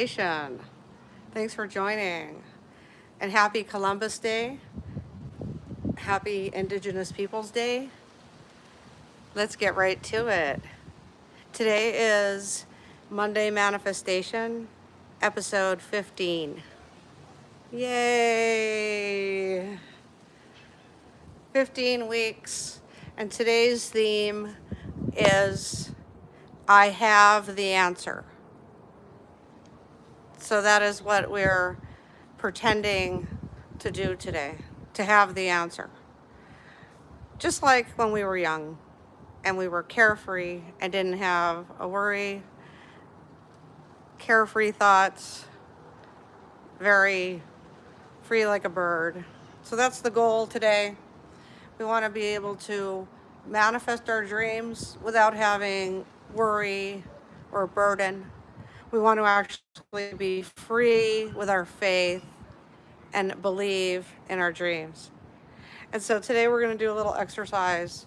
Thanks for joining. And happy Columbus Day. Happy Indigenous Peoples Day. Let's get right to it. Today is Monday Manifestation, episode 15. Yay! 15 weeks. And today's theme is I have the answer. So that is what we're pretending to do today, to have the answer. Just like when we were young and we were carefree and didn't have a worry, carefree thoughts, very free like a bird. So that's the goal today. We want to be able to manifest our dreams without having worry or burden. We want to actually be free with our faith and believe in our dreams. And so today we're going to do a little exercise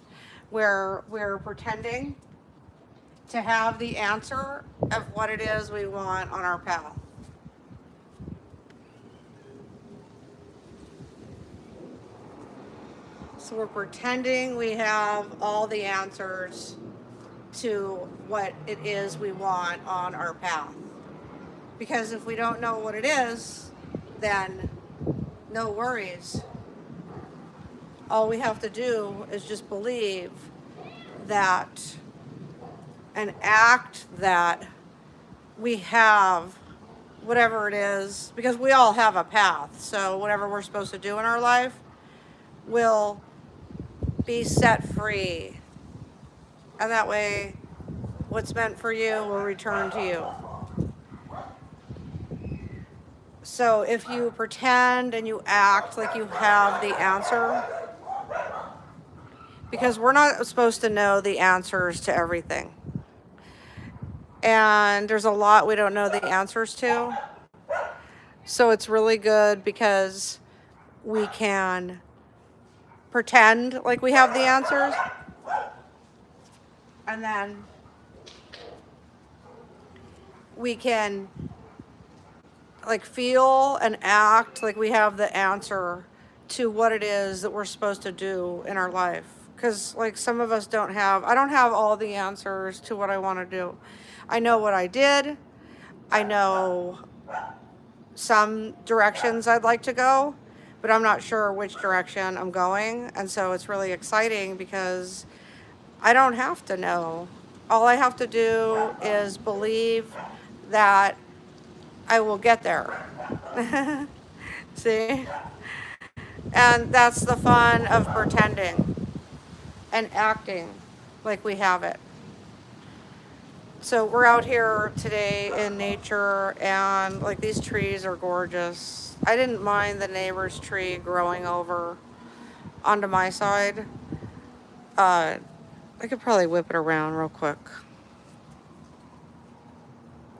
where we're pretending to have the answer of what it is we want on our path. So we're pretending we have all the answers to what it is we want on our path. Because if we don't know what it is, then no worries. All we have to do is just believe that and act that we have whatever it is, because we all have a path. So whatever we're supposed to do in our life will be set free. And that way, what's meant for you will return to you. So if you pretend and you act like you have the answer, because we're not supposed to know the answers to everything. And there's a lot we don't know the answers to. So it's really good because we can pretend like we have the answers. And then we can like feel and act like we have the answer to what it is that we're supposed to do in our life. Because like some of us I don't have all the answers to what I want to do. I know what I did. I know some directions I'd like to go, but I'm not sure which direction I'm going. And so it's really exciting because I don't have to know. All I have to do is believe that I will get there. See? And that's the fun of pretending and acting like we have it. So we're out here today in nature, and like these trees are gorgeous. I didn't mind the neighbor's tree growing over onto my side. I could probably whip it around real quick.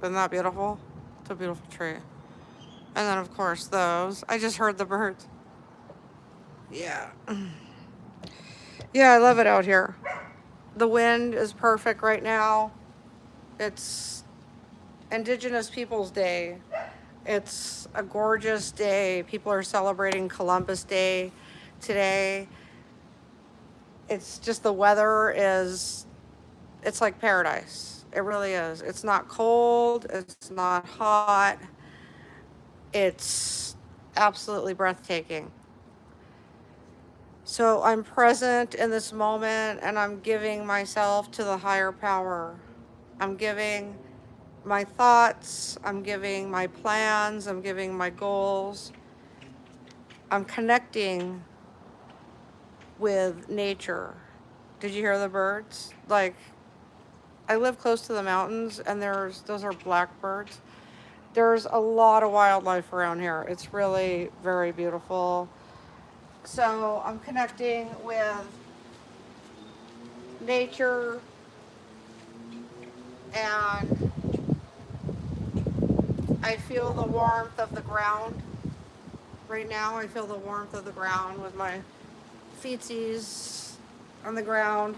Isn't that beautiful? It's a beautiful tree. And then, of course, those. I just heard the birds. Yeah. Yeah, I love it out here. The wind is perfect right now. It's Indigenous Peoples Day. It's a gorgeous day. People are celebrating Columbus Day today. It's just the weather it's like paradise. It really is. It's not cold. It's not hot. It's absolutely breathtaking. So I'm present in this moment and I'm giving myself to the higher power. I'm giving my thoughts, I'm giving my plans, I'm giving my goals. I'm connecting with nature. Did you hear the birds? Like, I live close to the mountains and those are blackbirds. There's a lot of wildlife around here. It's really very beautiful. So I'm connecting with nature and I feel the warmth of the ground. Right now I feel the warmth of the ground with my feetsies on the ground.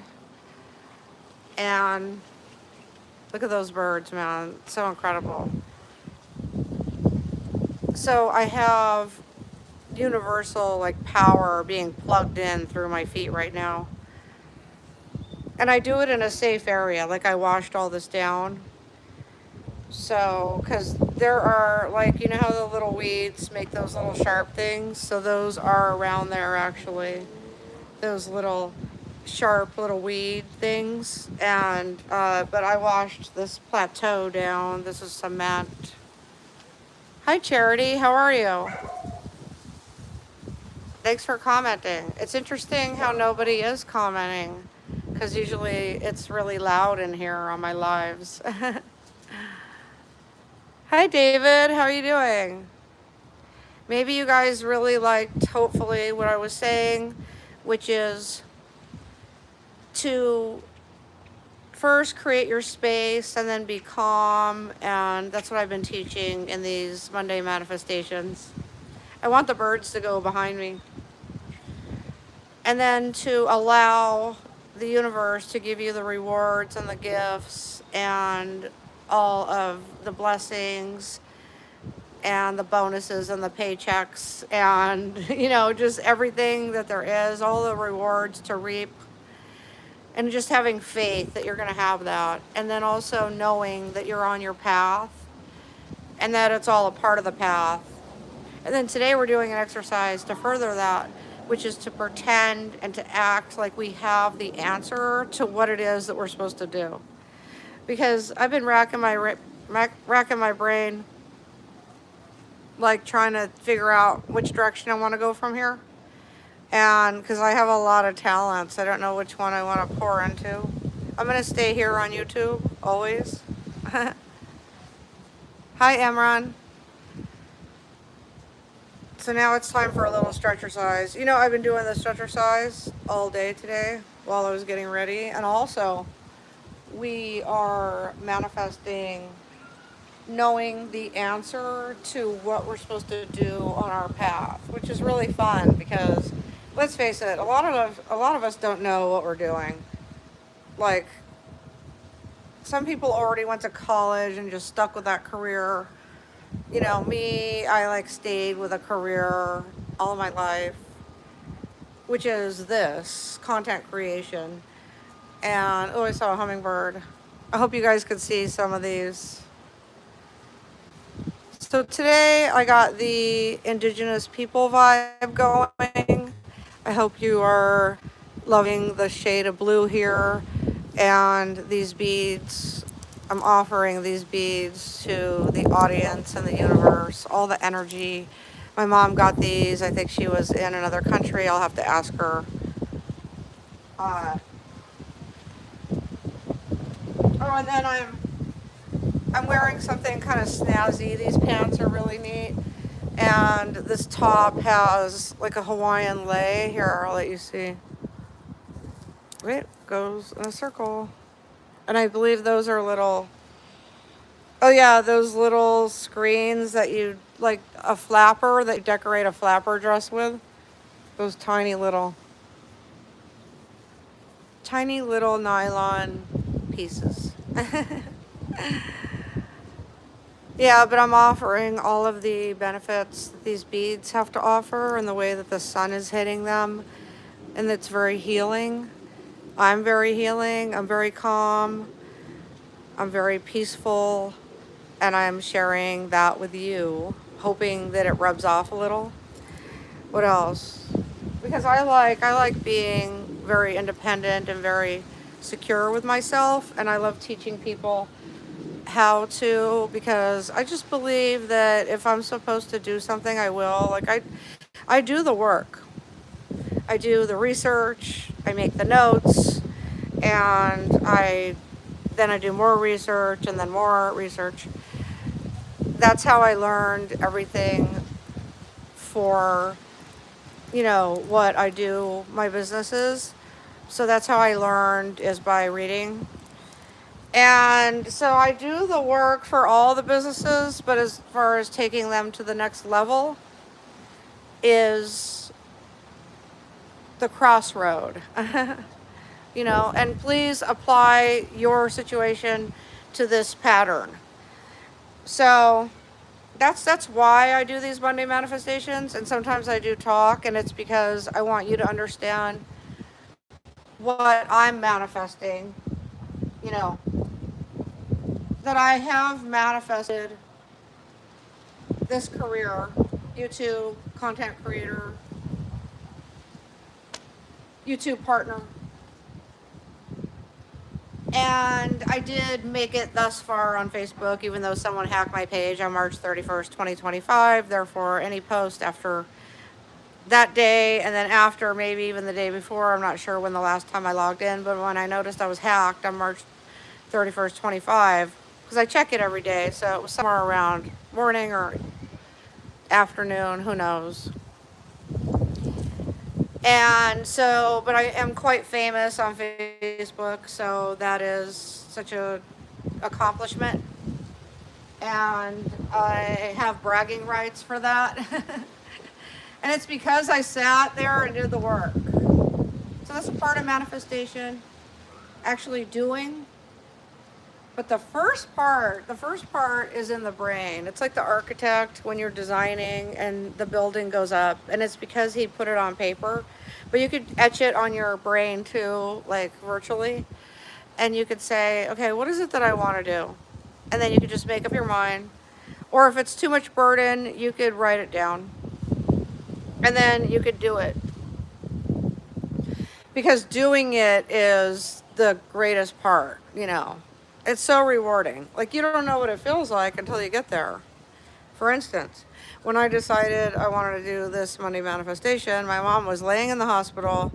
And look at those birds, man. It's so incredible. So I have universal like power being plugged in through my feet right now. And I do it in a safe area. Like I washed all this down. So, because there are, like, you know how the little weeds make those little sharp things? So those are around there actually. Those little sharp little weed things. And, but I washed this plateau down. This is cement. Hi, Charity. How are you? Thanks for commenting. It's interesting how nobody is commenting because usually it's really loud in here on my lives. Hi, David. How are you doing? Maybe you guys really liked, hopefully, what I was saying, which is to first create your space and then be calm. And that's what I've been teaching in these Monday manifestations. I want the birds to go behind me. And then to allow the universe to give you the rewards and the gifts and all of the blessings and the bonuses and the paychecks and, you know, just everything that there is, all the rewards to reap. And just having faith that you're going to have that. And then also knowing that you're on your path and that it's all a part of the path. And then today we're doing an exercise to further that, which is to pretend and to act like we have the answer to what it is that we're supposed to do. Because I've been racking my brain, like trying to figure out which direction I want to go from here. And because I have a lot of talents, I don't know which one I want to pour into. I'm going to stay here on YouTube, always. Hi, Emron. So now it's time for a little stretch exercise. You know, I've been doing the stretch exercise all day today while I was getting ready. And also, we are manifesting knowing the answer to what we're supposed to do on our path, which is really fun because, let's face it, a lot of us don't know what we're doing. Like, some people already went to college and just stuck with that career. You know, me, I like stayed with a career all of my life, which is this content creation. And oh, I saw a hummingbird. I hope you guys could see some of these. So today I got the indigenous people vibe going. I hope you are loving the shade of blue here and these beads. I'm offering these beads to the audience and the universe, all the energy. My mom got these. I think she was in another country. I'll have to ask her. Oh, and then I'm wearing something kind of snazzy. These pants are really neat. And this top has like a Hawaiian lei. Here, I'll let you see. It goes in a circle. And I believe those are little, oh yeah, those little screens that you, like a flapper that you decorate a flapper dress with. Those tiny little nylon pieces. Yeah, but I'm offering all of the benefits that these beads have to offer and the way that the sun is hitting them. And it's very healing. I'm very healing. I'm very calm. I'm very peaceful. And I'm sharing that with you, hoping that it rubs off a little. What else? Because I like being very independent and very secure with myself. And I love teaching people how to, because I just believe that if I'm supposed to do something, I will. Like I do the work. I do the research, I make the notes, and I do more research and then more research. That's how I learned everything for, you know, what I do, my businesses. So that's how I learned, is by reading. And so I do the work for all the businesses, but as far as taking them to the next level is the crossroad. You know, and please apply your situation to this pattern. So That's why I do these Monday manifestations, and sometimes I do talk, and it's because I want you to understand what I'm manifesting, you know, that I have manifested this career, YouTube content creator, YouTube partner. And I did make it thus far on Facebook, even though someone hacked my page on March 31st, 2025. Therefore, any post after that day, and then after, maybe even the day before, I'm not sure when the last time I logged in, but when I noticed I was hacked on March 31st, 25, because I check it every day, so it was somewhere around morning or afternoon, who knows. And so, but I am quite famous on Facebook, so that is such a accomplishment. And I have bragging rights for that. And it's because I sat there and did the work. So that's a part of manifestation, actually doing. But the first part is in the brain. It's like the architect when you're designing and the building goes up, and it's because he put it on paper. But you could etch it on your brain too, like virtually. And you could say, okay, what is it that I want to do? And then you could just make up your mind. Or if it's too much burden, you could write it down. And then you could do it. Because doing it is the greatest part, you know. It's so rewarding. Like, you don't know what it feels like until you get there. For instance, when I decided I wanted to do this Monday manifestation, my mom was laying in the hospital,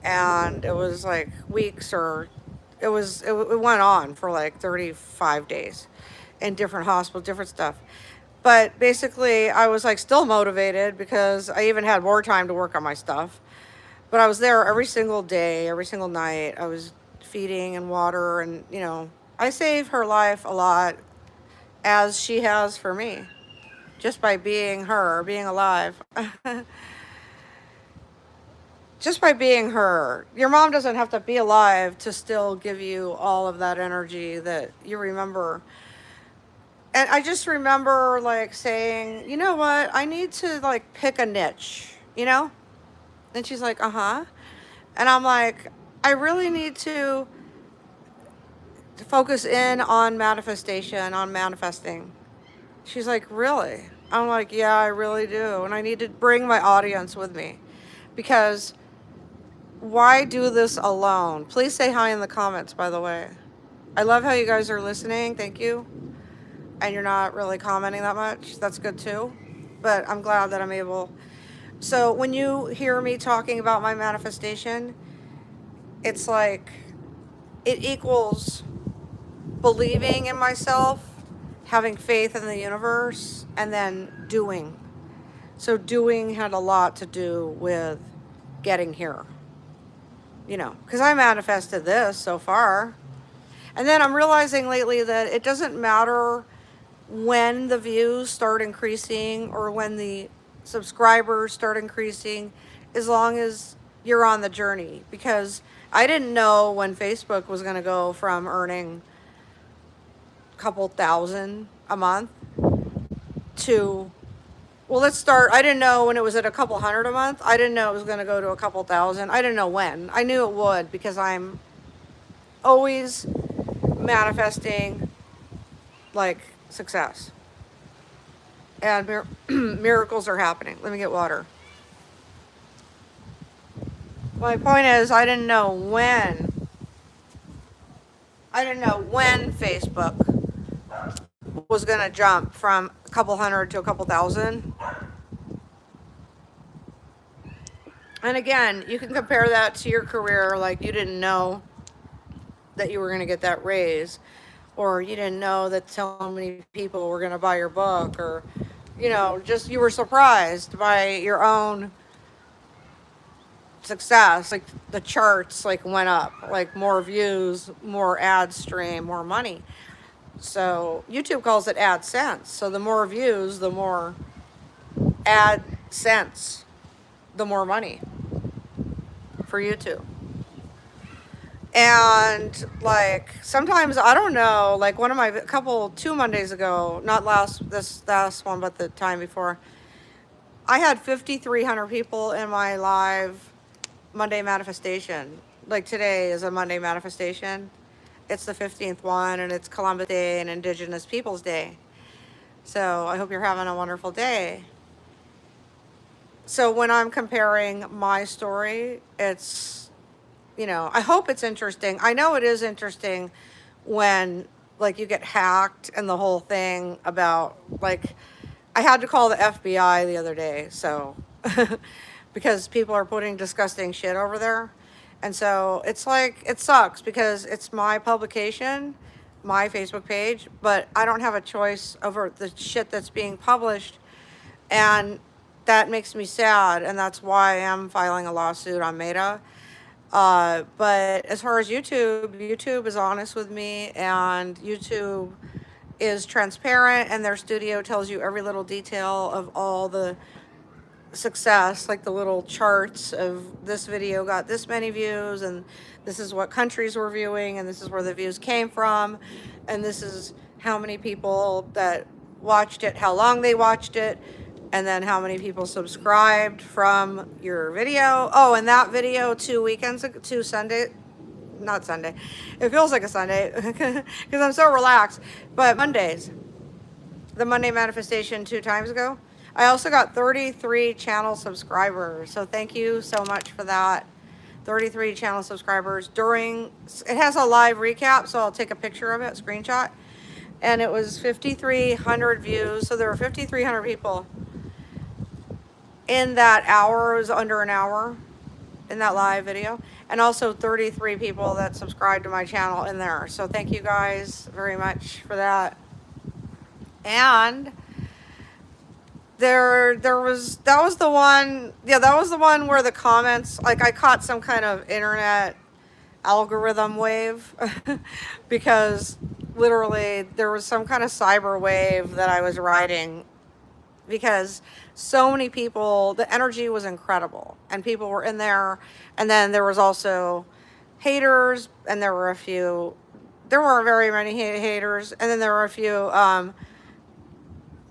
and it was like weeks, or it went on for like 35 days in different hospitals, different stuff. But basically, I was like still motivated because I even had more time to work on my stuff. But I was there every single day, every single night. I was feeding and water, and, you know, I saved her life a lot, as she has for me, just by being her, being alive. Just by being her. Your mom doesn't have to be alive to still give you all of that energy that you remember. And I just remember like saying, you know what, I need to like pick a niche, you know? And she's like, uh-huh. And I'm like, I really need to focus in on manifestation, on manifesting. She's like, really? I'm like, yeah, I really do. And I need to bring my audience with me, because why do this alone? Please say hi in the comments, by the way. I love how you guys are listening. Thank you. And you're not really commenting that much. That's good too. But I'm glad that I'm able. So when you hear me talking about my manifestation, it's like it equals believing in myself, having faith in the universe, and then doing. So doing had a lot to do with getting here, you know, because I manifested this so far. And then I'm realizing lately that it doesn't matter when the views start increasing or when the subscribers start increasing, as long as you're on the journey. Because I didn't know when Facebook was going to go from earning a couple thousand a month to, well, let's start. I didn't know when it was at a couple hundred a month. I didn't know it was going to go to a couple thousand. I didn't know when. I knew it would, because I'm always manifesting like success, and miracles are happening. Let me get water. My point is, I didn't know when Facebook was going to jump from a couple hundred to a couple thousand. And again, you can compare that to your career. Like, you didn't know that you were going to get that raise, or you didn't know that so many people were going to buy your book, or, you know, just you were surprised by your own success. Like, the charts like went up, like more views, more ad stream, more money. So YouTube calls it AdSense. So the more views, the more AdSense, the more money for YouTube. And like sometimes I don't know, like one of my 2 Mondays ago, not this last one, but the time before, I had 5,300 people in my live Monday manifestation. Like today is a Monday manifestation. It's the 15th one, and it's Columbus Day and Indigenous Peoples Day. So I hope you're having a wonderful day. So when I'm comparing my story, it's, I hope it's interesting. I know it is interesting when like you get hacked and the whole thing about like, I had to call the FBI the other day. So because people are putting disgusting shit over there. And so it's like, it sucks because it's my publication, my Facebook page, but I don't have a choice over the shit that's being published. And that makes me sad. And that's why I am filing a lawsuit on Meta. But as far as YouTube is honest with me, and YouTube is transparent, and their studio tells you every little detail of all the success, like the little charts of this video got this many views, and this is what countries we're viewing, and this is where the views came from, and this is how many people that watched it, how long they watched it, and then how many people subscribed from your video. Oh, and that video 2 Sunday, not Sunday, it feels like a Sunday because I'm so relaxed, but Mondays, the Monday manifestation 2 times ago, I also got 33 channel subscribers. So thank you so much for that. 33 channel subscribers it has a live recap, so I'll take a picture of it, screenshot. And it was 5,300 views. So there were 5,300 people in that hour. It was under an hour in that live video. And also 33 people that subscribed to my channel in there. So thank you guys very much for that. And that was the one where the comments, like I caught some kind of internet algorithm wave because literally there was some kind of cyber wave that I was riding, because so many people, the energy was incredible and people were in there. And then there was also haters, and there weren't very many haters. And then there were a few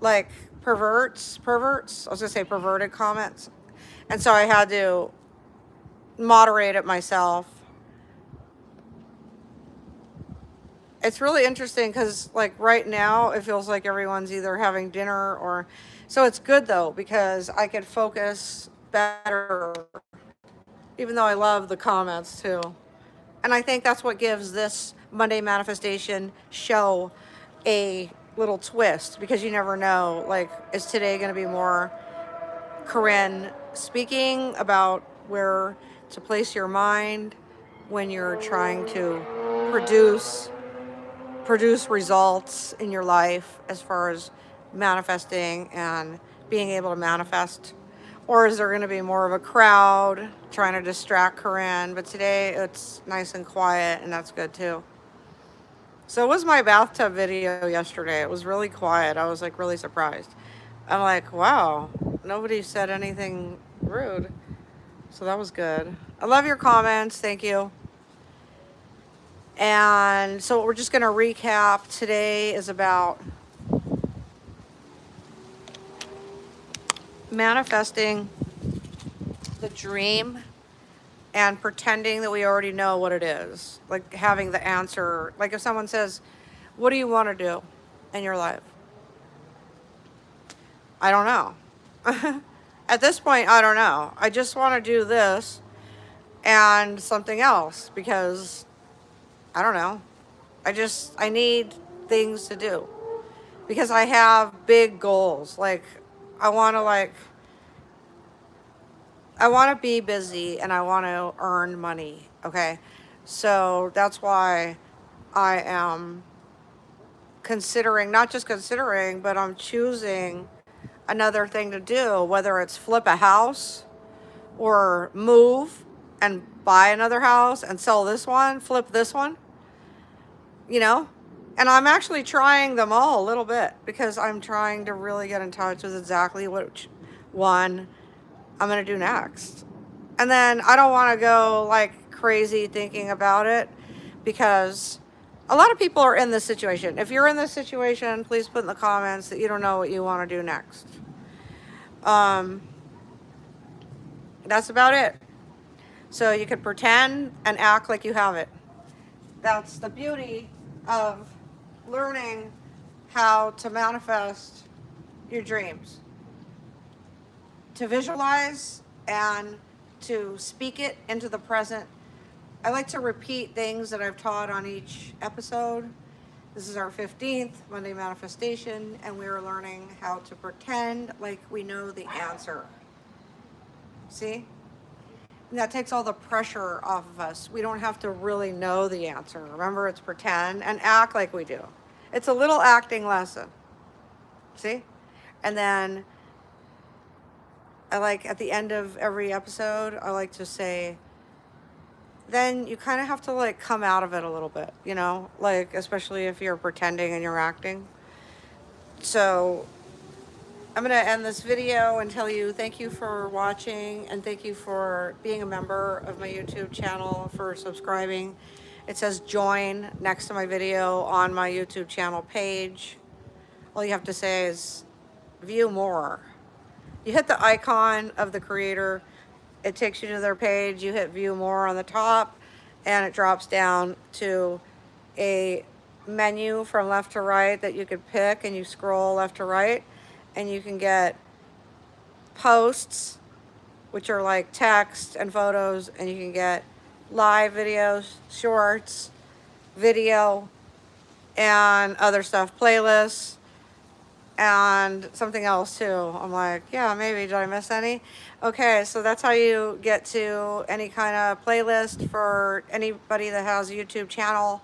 like perverts, I was gonna say perverted comments. And so I had to moderate it myself. It's really interesting because like right now it feels like everyone's either having dinner or, so it's good though, because I could focus better, even though I love the comments too. And I think that's what gives this Monday manifestation show a little twist, because you never know, like, is today going to be more Corin speaking about where to place your mind when you're trying to produce results in your life as far as manifesting and being able to manifest? Or is there going to be more of a crowd trying to distract Corin? But today it's nice and quiet, and that's good too. So it was my bathtub video yesterday. It was really quiet. I was like really surprised. I'm like, wow, nobody said anything rude. So that was good. I love your comments. Thank you. And so we're just going to recap. Today is about manifesting the dream and pretending that we already know what it is. Like having the answer. Like if someone says, what do you want to do in your life? I don't know. At this point, I don't know. I just want to do this and something else, because I don't know. I need things to do, because I have big goals. Like I want to be busy and I want to earn money. Okay. So that's why I am not just considering, but I'm choosing another thing to do, whether it's flip a house or move and buy another house and sell this one, flip this one, and I'm actually trying them all a little bit, because I'm trying to really get in touch with exactly which one I'm going to do next. And then I don't want to go like crazy thinking about it, because a lot of people are in this situation. If you're in this situation, please put in the comments that you don't know what you want to do next. That's about it. So you could pretend and act like you have it. That's the beauty of learning how to manifest your dreams, to visualize and to speak it into the present. I like to repeat things that I've taught on each episode. This is our 15th Monday manifestation, and we are learning how to pretend like we know the answer. See? And that takes all the pressure off of us. We don't have to really know the answer. Remember, it's pretend and act like we do. It's a little acting lesson. See? And then I like at the end of every episode, I like to say, then you kind of have to like come out of it a little bit, you know, like especially if you're pretending and you're acting. So I'm going to end this video and tell you thank you for watching, and thank you for being a member of my YouTube channel, for subscribing. It says join next to my video on my YouTube channel page. All you have to say is view more. You hit the icon of the creator, it takes you to their page. You hit view more on the top, and it drops down to a menu from left to right that you could pick, and you scroll left to right, and you can get posts, which are like text and photos, and you can get live videos, shorts, video, and other stuff, playlists, and something else too. I'm like, yeah, maybe, did I miss any? Okay, so that's how you get to any kind of playlist for anybody that has a YouTube channel.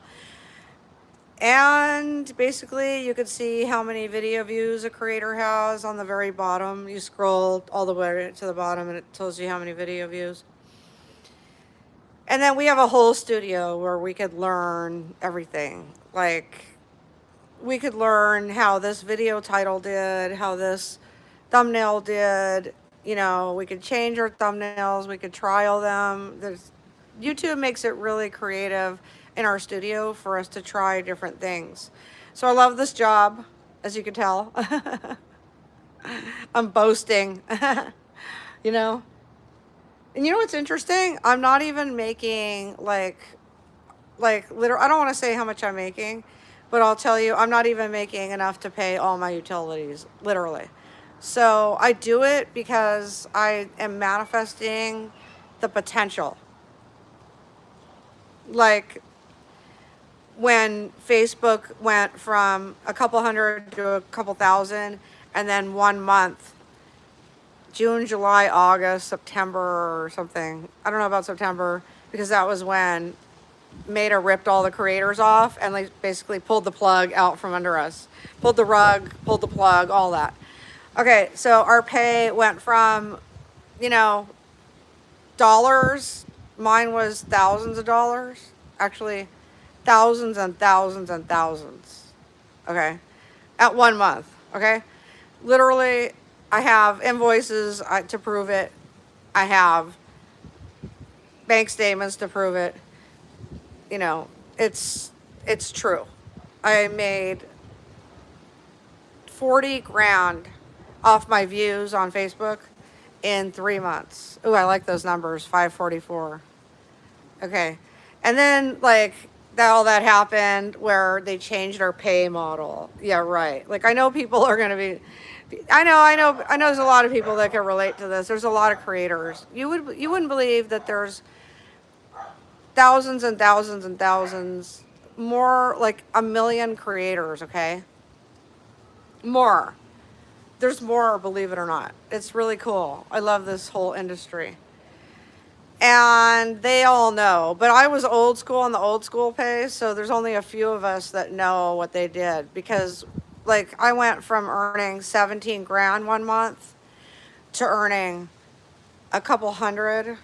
And basically you could see how many video views a creator has on the very bottom. You scroll all the way to the bottom and it tells you how many video views. And then we have a whole studio where we could learn everything. Like, we could learn how this video title did, how this thumbnail did. You know, we could change our thumbnails, we could trial them. YouTube makes it really creative in our studio for us to try different things. So I love this job, as you can tell. I'm boasting, you know. And you know what's interesting? I'm not even making like literally, I don't want to say how much I'm making, but I'll tell you, I'm not even making enough to pay all my utilities, literally. So I do it because I am manifesting the potential. Like when Facebook went from a couple hundred to a couple thousand, and then 1 month, June, July, August, September or something. I don't know about September, because that was when Meta ripped all the creators off and like basically pulled the plug out from under us. Pulled the rug, pulled the plug, all that. Okay, so our pay went from, you know, dollars. Mine was thousands of dollars. Actually, thousands and thousands and thousands. Okay, at 1 month. Okay, literally, I have invoices to prove it. I have bank statements to prove it. You know, it's true. I made 40 grand off my views on Facebook in 3 months. Ooh, I like those numbers, 544. Okay. And then like all that happened where they changed our pay model. Yeah, right. Like I know people are going to be, I know there's a lot of people that can relate to this. There's a lot of creators. You wouldn't believe that there's thousands and thousands and thousands, more like 1 million creators, okay? More. There's more, believe it or not. It's really cool. I love this whole industry. And they all know, but I was old school on the old school pay, so there's only a few of us that know what they did, because like I went from earning 17 grand 1 month to earning a couple hundred,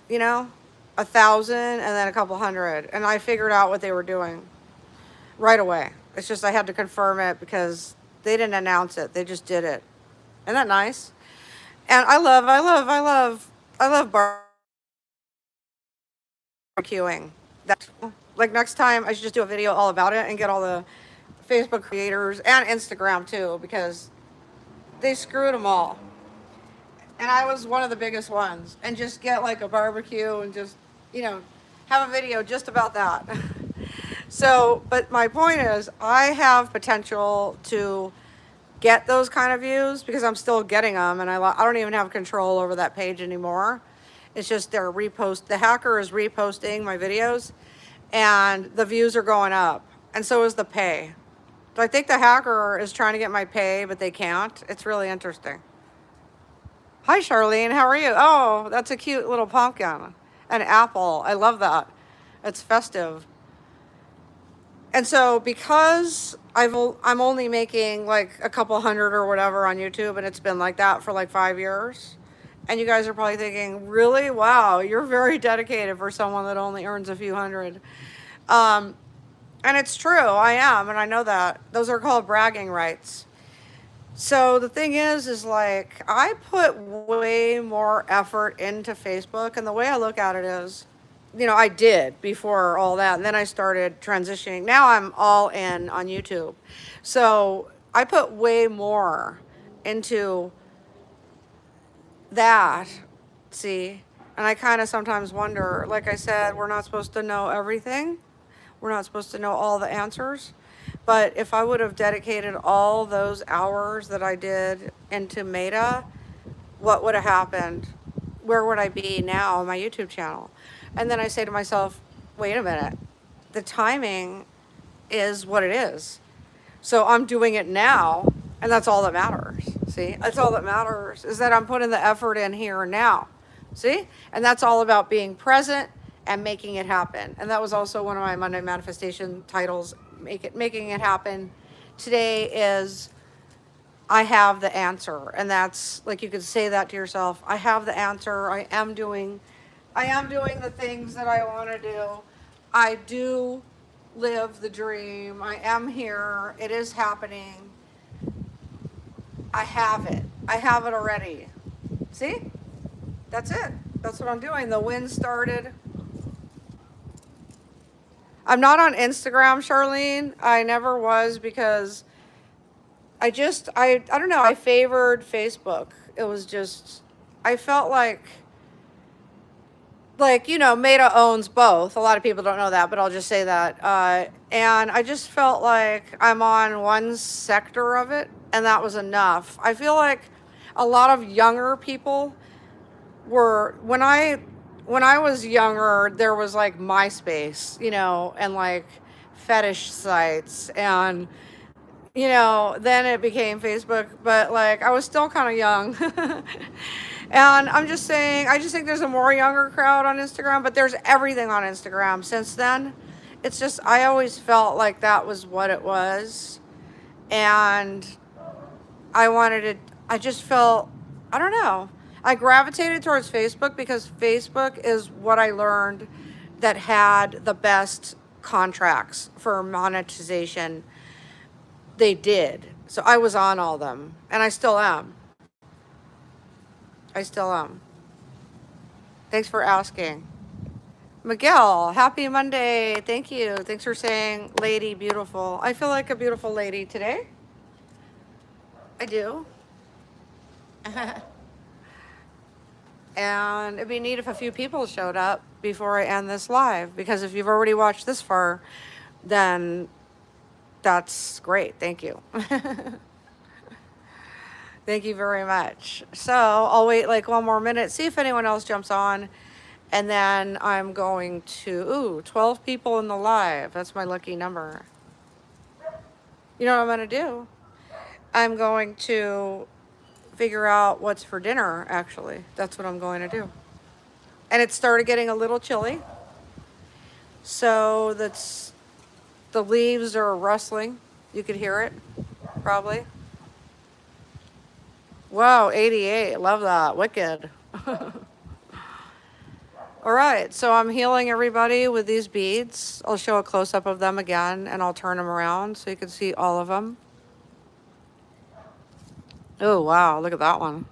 you know, 1,000 and then a couple hundred. And I figured out what they were doing right away. It's just I had to confirm it because they didn't announce it. They just did it. Isn't that nice? And I love barbecuing. That, like, next time I should just do a video all about it and get all the Facebook creators and Instagram too, because they screwed them all. And I was one of the biggest ones. And just get like a barbecue and just, you know, have a video just about that. So, but my point is, I have potential to get those kind of views because I'm still getting them, and I don't even have control over that page anymore. It's just the hacker is reposting my videos, and the views are going up, and so is the pay. So I think the hacker is trying to get my pay, but they can't. It's really interesting. Hi, Charlene. How are you? Oh, that's a cute little pumpkin. An apple. I love that. It's festive. And so because I'm only making like a couple hundred or whatever on YouTube, and it's been like that for like 5 years, and you guys are probably thinking, really? Wow, you're very dedicated for someone that only earns a few hundred. And it's true, I am, and I know that. Those are called bragging rights. So the thing is like, I put way more effort into Facebook, and the way I look at it is, you know, I did before all that, and then I started transitioning. Now I'm all in on YouTube. So I put way more into that, see? And I kind of sometimes wonder, like I said, we're not supposed to know everything. We're not supposed to know all the answers. But if I would have dedicated all those hours that I did into Meta, what would have happened? Where would I be now on my YouTube channel? And then I say to myself, wait a minute, the timing is what it is. So I'm doing it now, and that's all that matters. See, that's all that matters, is that I'm putting the effort in here and now. See, and that's all about being present and making it happen. And that was also one of my Monday manifestation titles, making it happen. Today is, I have the answer. And that's like, you could say that to yourself. I have the answer. I am doing the things that I want to do. I do live the dream. I am here. It is happening. I have it. I have it already. See? That's it. That's what I'm doing. The win started. I'm not on Instagram, Charlene. I never was, because I don't know. I favored Facebook. It was just, I felt like, you know, Meta owns both. A lot of people don't know that, but I'll just say that. And I just felt like I'm on one sector of it, and that was enough. I feel like a lot of younger people were, when I was younger, there was like MySpace, you know, and like fetish sites, and, you know, then it became Facebook, but like I was still kind of young. And I'm just saying, I just think there's a more younger crowd on Instagram, but there's everything on Instagram since then. It's just, I always felt like that was what it was. And I just felt, I don't know. I gravitated towards Facebook because Facebook is what I learned that had the best contracts for monetization. They did. So I was on all of them, and I still am. Thanks for asking. Miguel, happy Monday. Thank you. Thanks for saying lady beautiful. I feel like a beautiful lady today. I do. And it'd be neat if a few people showed up before I end this live, because if you've already watched this far, then that's great. Thank you. Thank you very much. So I'll wait like one more minute, see if anyone else jumps on. And then I'm going to, 12 people in the live. That's my lucky number. You know what I'm going to do? I'm going to figure out what's for dinner, actually. That's what I'm going to do. And it started getting a little chilly. So the leaves are rustling. You could hear it, probably. Wow, 88. Love that. Wicked. All right, so I'm healing everybody with these beads. I'll show a close-up of them again, and I'll turn them around so you can see all of them. Oh, wow, look at that one.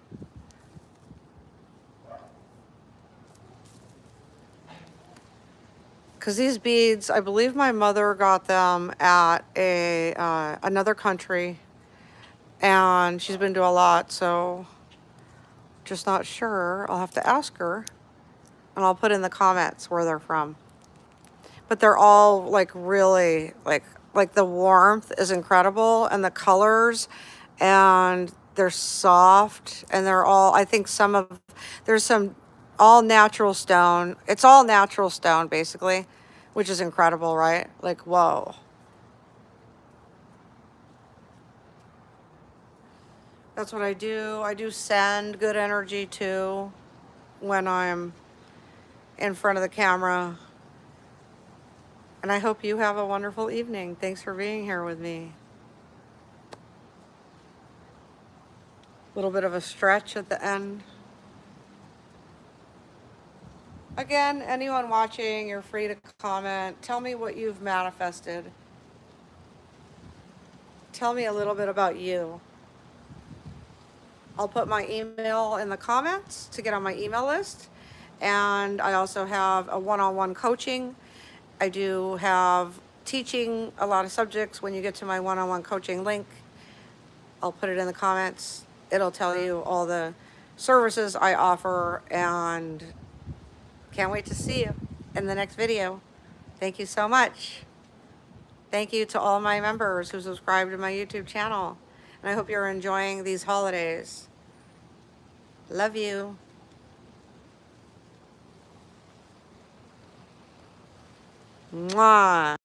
Because these beads, I believe my mother got them at a another country, and she's been to a lot, so just not sure. I'll have to ask her, and I'll put in the comments where they're from. But they're all like really like the warmth is incredible, and the colors, and they're soft, and they're all, I think there's some all natural stone. It's all natural stone basically, which is incredible, right? Like, whoa. That's what I do. I do send good energy too when I'm in front of the camera. And I hope you have a wonderful evening. Thanks for being here with me. A little bit of a stretch at the end. Again, anyone watching, you're free to comment. Tell me what you've manifested. Tell me a little bit about you. I'll put my email in the comments to get on my email list. And I also have a one-on-one coaching. I do have teaching a lot of subjects. When you get to my one-on-one coaching link, I'll put it in the comments. It'll tell you all the services I offer, and can't wait to see you in the next video. Thank you so much. Thank you to all my members who subscribe to my YouTube channel. And I hope you're enjoying these holidays. Love you. Mwah.